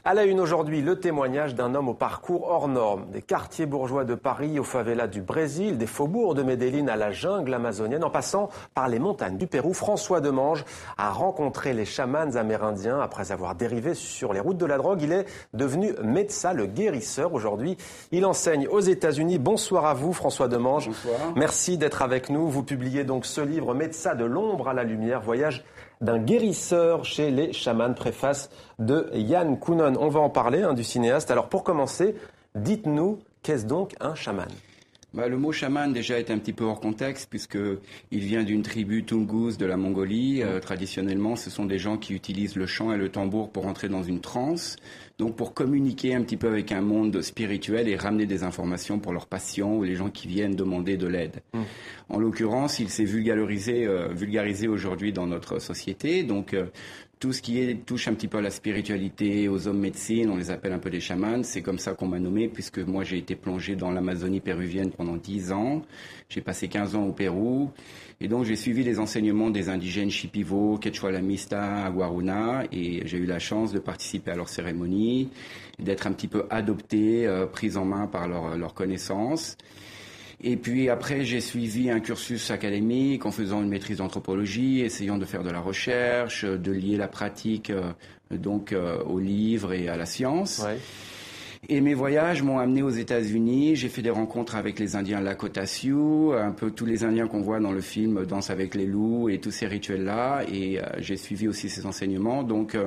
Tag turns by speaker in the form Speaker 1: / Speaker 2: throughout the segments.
Speaker 1: À la une aujourd'hui, le témoignage d'un homme au parcours hors norme. Des quartiers bourgeois de Paris aux favelas du Brésil, des faubourgs de Medellín à la jungle amazonienne, en passant par les montagnes du Pérou, François Demange a rencontré les chamans amérindiens. Après avoir dérivé sur les routes de la drogue, il est devenu médecin, le guérisseur. Aujourd'hui, il enseigne aux États-Unis. Bonsoir à vous, François Demange.
Speaker 2: Bonsoir.
Speaker 1: Merci d'être avec nous. Vous publiez donc ce livre, Médecin de l'ombre à la lumière, voyage d'un guérisseur chez les chamans, préface de Yann Kounon. On va en parler du cinéaste. Alors pour commencer, dites-nous, qu'est-ce donc un chaman ?
Speaker 2: Le mot chaman déjà est un petit peu hors contexte puisqu'il vient d'une tribu Tungus de la Mongolie. Traditionnellement, ce sont des gens qui utilisent le chant et le tambour pour entrer dans une transe, donc pour communiquer un petit peu avec un monde spirituel et ramener des informations pour leurs patients ou les gens qui viennent demander de l'aide. En l'occurrence, il s'est vulgarisé aujourd'hui dans notre société, donc tout ce qui touche un petit peu à la spiritualité, aux hommes médecines, on les appelle un peu des chamans. C'est comme ça qu'on m'a nommé, puisque moi j'ai été plongé dans l'Amazonie péruvienne pendant 10 ans. J'ai passé 15 ans au Pérou. Et donc j'ai suivi les enseignements des indigènes Shipibo, Quechua Lamista, Aguaruna. Et j'ai eu la chance de participer à leurs cérémonies, d'être un petit peu adopté, pris en main par leurs connaissances. Et puis après, j'ai suivi un cursus académique en faisant une maîtrise d'anthropologie, essayant de faire de la recherche, de lier la pratique aux livres et à la science. Ouais. Et mes voyages m'ont amené aux États-Unis. J'ai fait des rencontres avec les Indiens Lakota Sioux, un peu tous les Indiens qu'on voit dans le film Danse avec les loups et tous ces rituels-là. Et j'ai suivi aussi ces enseignements. Donc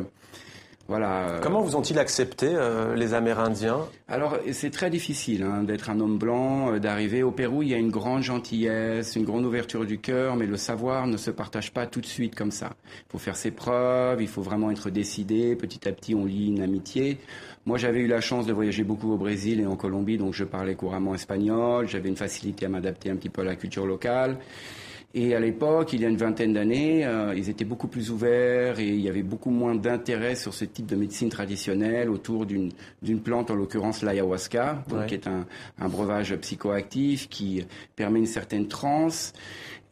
Speaker 2: voilà.
Speaker 1: Comment vous ont-ils accepté, les Amérindiens ?
Speaker 2: Alors, c'est très difficile d'être un homme blanc, d'arriver au Pérou. Il y a une grande gentillesse, une grande ouverture du cœur, mais le savoir ne se partage pas tout de suite comme ça. Il faut faire ses preuves, il faut vraiment être décidé. Petit à petit, on lie une amitié. Moi, j'avais eu la chance de voyager beaucoup au Brésil et en Colombie, donc je parlais couramment espagnol. J'avais une facilité à m'adapter un petit peu à la culture locale. Et à l'époque, il y a une vingtaine d'années, ils étaient beaucoup plus ouverts et il y avait beaucoup moins d'intérêt sur ce type de médecine traditionnelle autour d'une plante, en l'occurrence l'ayahuasca, qui est un breuvage psychoactif qui permet une certaine transe.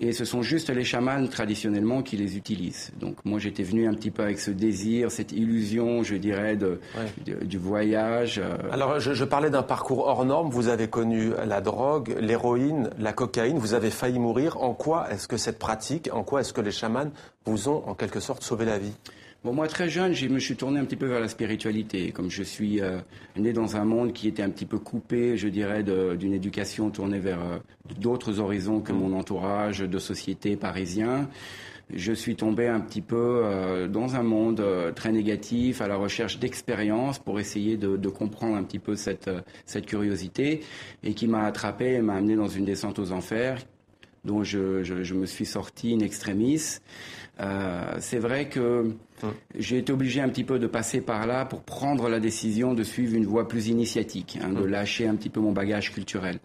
Speaker 2: Et ce sont juste les chamans, traditionnellement, qui les utilisent. Donc moi, j'étais venu un petit peu avec ce désir, cette illusion, je dirais, du voyage.
Speaker 1: Alors, je parlais d'un parcours hors norme. Vous avez connu la drogue, l'héroïne, la cocaïne. Vous avez failli mourir. En quoi est-ce que cette pratique, en quoi est-ce que les chamans vous ont, en quelque sorte, sauvé la vie ?
Speaker 2: Bon, moi, très jeune, je me suis tourné un petit peu vers la spiritualité. Comme je suis né dans un monde qui était un petit peu coupé, je dirais, d'une éducation tournée vers d'autres horizons que mon entourage de société parisien, je suis tombé un petit peu dans un monde très négatif, à la recherche d'expériences pour essayer de comprendre un petit peu cette curiosité et qui m'a attrapé et m'a amené dans une descente aux enfers dont je me suis sorti in extremis. C'est vrai que j'ai été obligé un petit peu de passer par là pour prendre la décision de suivre une voie plus initiatique, de lâcher un petit peu mon bagage culturel.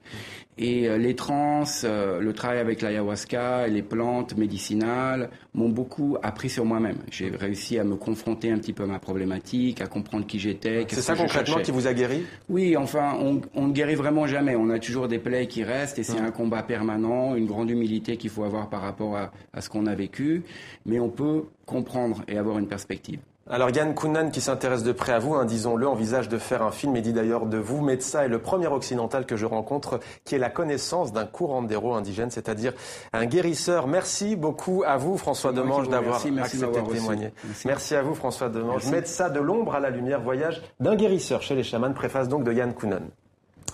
Speaker 2: Et les trans, le travail avec l'ayahuasca et les plantes médicinales m'ont beaucoup appris sur moi-même. J'ai réussi à me confronter un petit peu à ma problématique, à comprendre qui j'étais.
Speaker 1: C'est ça concrètement qui vous a guéri ?
Speaker 2: Oui, enfin, on ne guérit vraiment jamais. On a toujours des plaies qui restent et c'est un combat permanent, une grande humilité qu'il faut avoir par rapport à ce qu'on a vécu. Mais on peut comprendre et avoir une perspective.
Speaker 1: Alors Yann Kounon, qui s'intéresse de près à vous, disons-le, envisage de faire un film et dit d'ailleurs de vous, médecin, est le premier occidental que je rencontre qui ait la connaissance d'un curandero indigène, c'est-à-dire un guérisseur. Merci beaucoup à vous, François Demange, d'avoir accepté de témoigner. Merci à vous, François Demange. Médecin de l'ombre à la lumière, voyage d'un guérisseur chez les chamans, préface donc de Yann Kounon.